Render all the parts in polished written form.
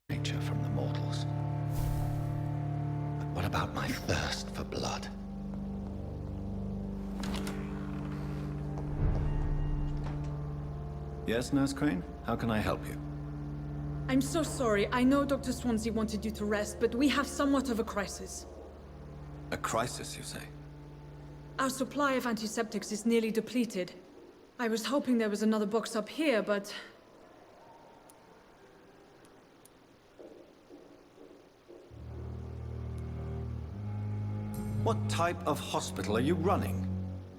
Nature from the mortals. But what about my thirst for blood? Yes, Nurse Crane? How can I help you? I'm so sorry. I know Dr. Swansea wanted you to rest, but we have somewhat of a crisis. A crisis, you say? Our supply of antiseptics is nearly depleted. I was hoping there was another box up here, but... What type of hospital are you running?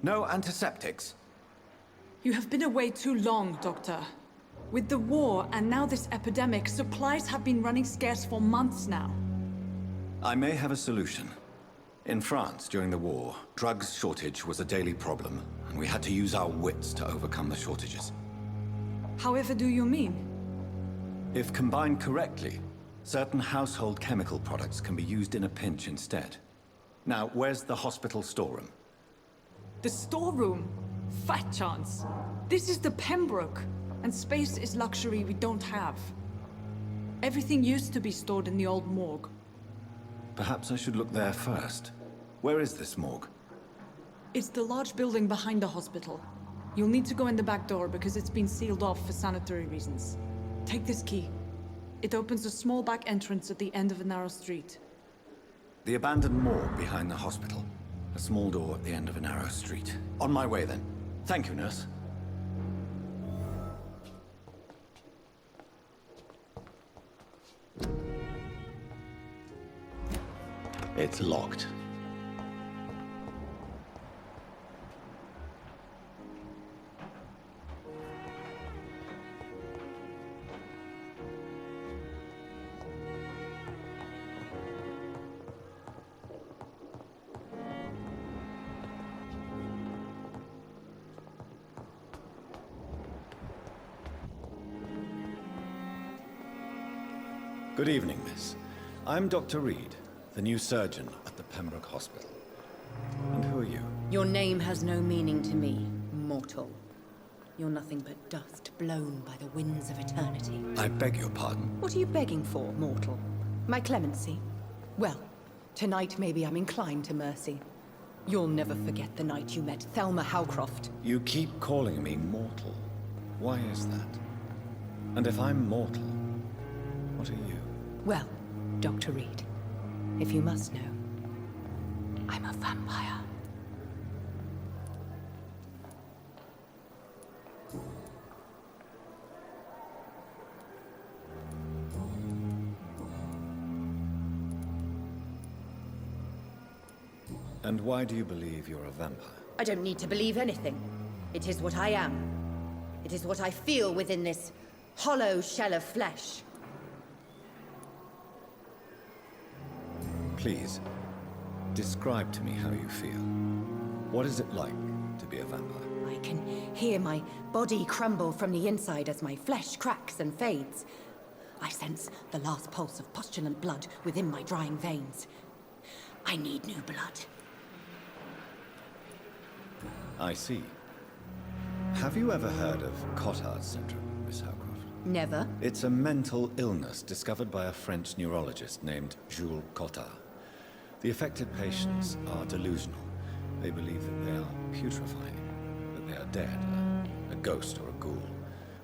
No antiseptics? You have been away too long, Doctor. With the war and now this epidemic, supplies have been running scarce for months now. I may have a solution. In France, during the war, drugs shortage was a daily problem, and we had to use our wits to overcome the shortages. However do you mean? If combined correctly, certain household chemical products can be used in a pinch instead. Now, where's the hospital storeroom? The storeroom? Fat chance. This is the Pembroke, and space is luxury we don't have. Everything used to be stored in the old morgue. Perhaps I should look there first. Where is this morgue? It's the large building behind the hospital. You'll need to go in the back door because it's been sealed off for sanitary reasons. Take this key. It opens a small back entrance at the end of a narrow street. The abandoned morgue behind the hospital. A small door at the end of a narrow street. On my way then. Thank you, nurse. It's locked. Good evening, miss. I'm Dr. Reed, the new surgeon at the Pembroke Hospital. And who are you? Your name has no meaning to me, mortal. You're nothing but dust blown by the winds of eternity. I beg your pardon. What are you begging for, mortal? My clemency? Well, tonight maybe I'm inclined to mercy. You'll never forget the night you met Thelma Howcroft. You keep calling me mortal. Why is that? And if I'm mortal, what are you? Well, Dr. Reed, if you must know, I'm a vampire. And why do you believe you're a vampire? I don't need to believe anything. It is what I am. It is what I feel within this hollow shell of flesh. Please, describe to me how you feel. What is it like to be a vampire? I can hear my body crumble from the inside as my flesh cracks and fades. I sense the last pulse of postulant blood within my drying veins. I need new blood. I see. Have you ever heard of Cotard's syndrome, Miss Howcroft? Never. It's a mental illness discovered by a French neurologist named Jules Cotard. The affected patients are delusional. They believe that they are putrefying, that they are dead, a ghost or a ghoul,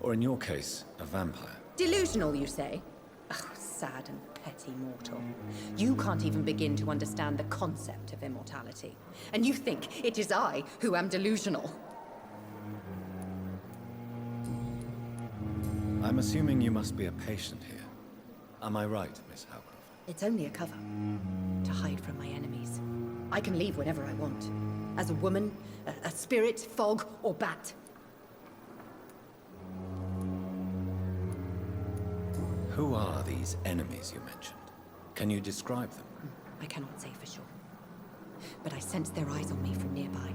or in your case, a vampire. Delusional, you say? Oh, sad and petty mortal. You can't even begin to understand the concept of immortality. And you think it is I who am delusional. I'm assuming you must be a patient here. Am I right, Miss Howcroft? It's only a cover. To hide from my enemies. I can leave whenever I want. As a woman, a spirit, fog, or bat. Who are these enemies you mentioned? Can you describe them? I cannot say for sure. But I sense their eyes on me from nearby.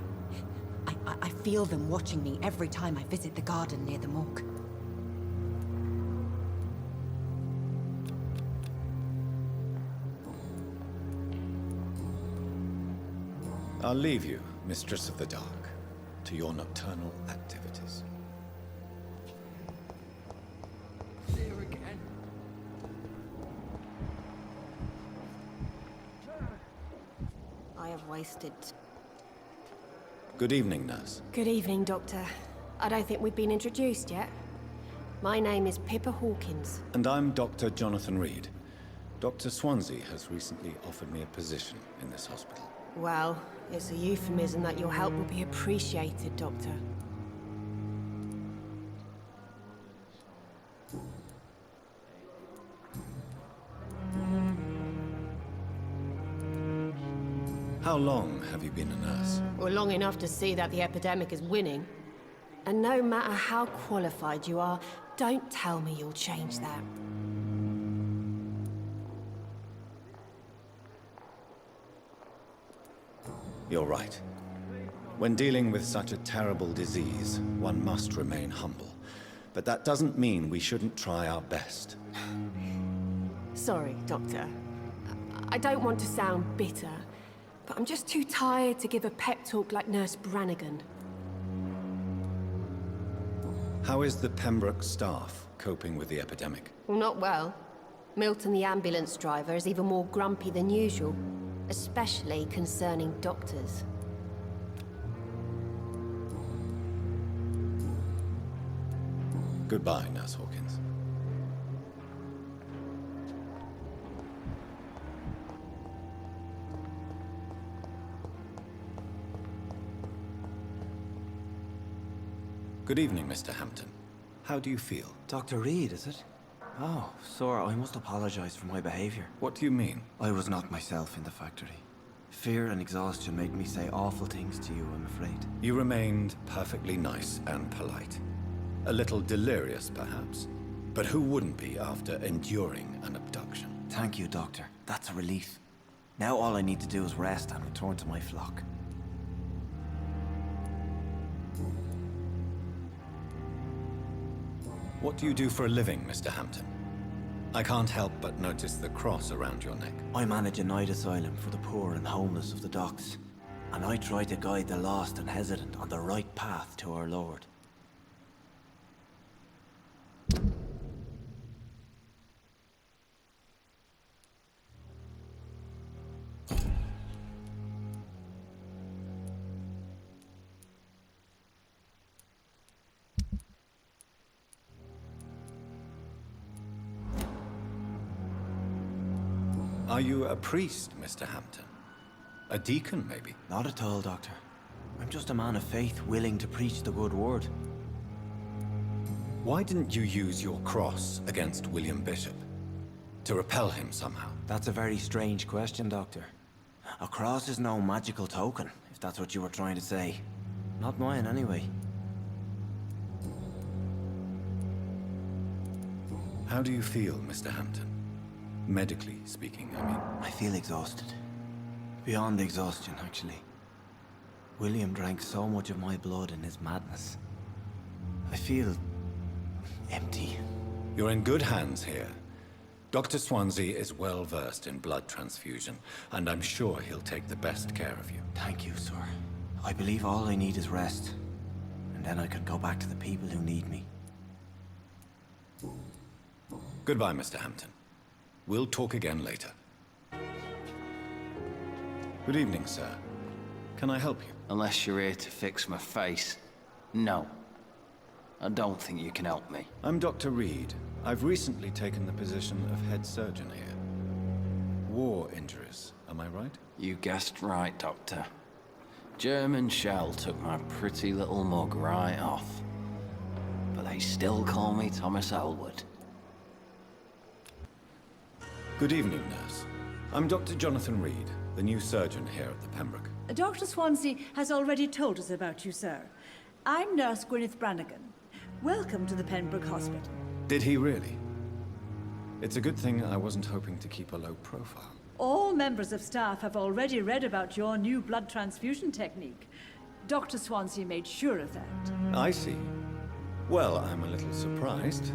I feel them watching me every time I visit the garden near the morgue. I'll leave you, Mistress of the Dark, to your nocturnal activities. have wasted. Good evening, nurse. Good evening, Doctor. I don't think we've been introduced yet. My name is Pippa Hawkins. And I'm Dr. Jonathan Reed. Dr. Swansea has recently offered me a position in this hospital. Well, it's a euphemism that your help will be appreciated, Doctor. How long have you been a nurse? Well, long enough to see that the epidemic is winning. And no matter how qualified you are, don't tell me you'll change that. You're right. When dealing with such a terrible disease, one must remain humble. But that doesn't mean we shouldn't try our best. Sorry, Doctor. I don't want to sound bitter, but I'm just too tired to give a pep talk like Nurse Brannigan. How is the Pembroke staff coping with the epidemic? Well, not well. Milton, the ambulance driver, is even more grumpy than usual, especially concerning doctors. Goodbye, Nurse Hawkins. Good evening, Mr. Hampton. How do you feel? Dr. Reed, is it? Oh, sir, I must apologize for my behavior. What do you mean? I was not myself in the factory. Fear and exhaustion made me say awful things to you, I'm afraid. You remained perfectly nice and polite. A little delirious, perhaps. But who wouldn't be after enduring an abduction? Thank you, Doctor. That's a relief. Now all I need to do is rest and return to my flock. What do you do for a living, Mr. Hampton? I can't help but notice the cross around your neck. I manage a night asylum for the poor and homeless of the docks, and I try to guide the lost and hesitant on the right path to our Lord. Are you a priest, Mr. Hampton? A deacon, maybe? Not at all, Doctor. I'm just a man of faith willing to preach the good word. Why didn't you use your cross against William Bishop? To repel him somehow? That's a very strange question, Doctor. A cross is no magical token, if that's what you were trying to say. Not mine, anyway. How do you feel, Mr. Hampton? Medically speaking, I mean. I feel exhausted. Beyond exhaustion, actually. William drank so much of my blood in his madness. I feel empty. You're in good hands here. Dr. Swansea is well versed in blood transfusion, and I'm sure he'll take the best care of you. Thank you, sir. I believe all I need is rest. And then I can go back to the people who need me. Goodbye, Mr. Hampton. We'll talk again later. Good evening, sir. Can I help you? Unless you're here to fix my face. No. I don't think you can help me. I'm Dr. Reed. I've recently taken the position of head surgeon here. War injuries, am I right? You guessed right, Doctor. German shell took my pretty little mug right off. But they still call me Thomas Elwood. Good evening, nurse. I'm Dr. Jonathan Reed, the new surgeon here at the Pembroke. Dr. Swansea has already told us about you, sir. I'm Nurse Gwyneth Brannigan. Welcome to the Pembroke Hospital. Did he really? It's a good thing I wasn't hoping to keep a low profile. All members of staff have already read about your new blood transfusion technique. Dr. Swansea made sure of that. I see. Well, I'm a little surprised,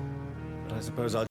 but I suppose I'll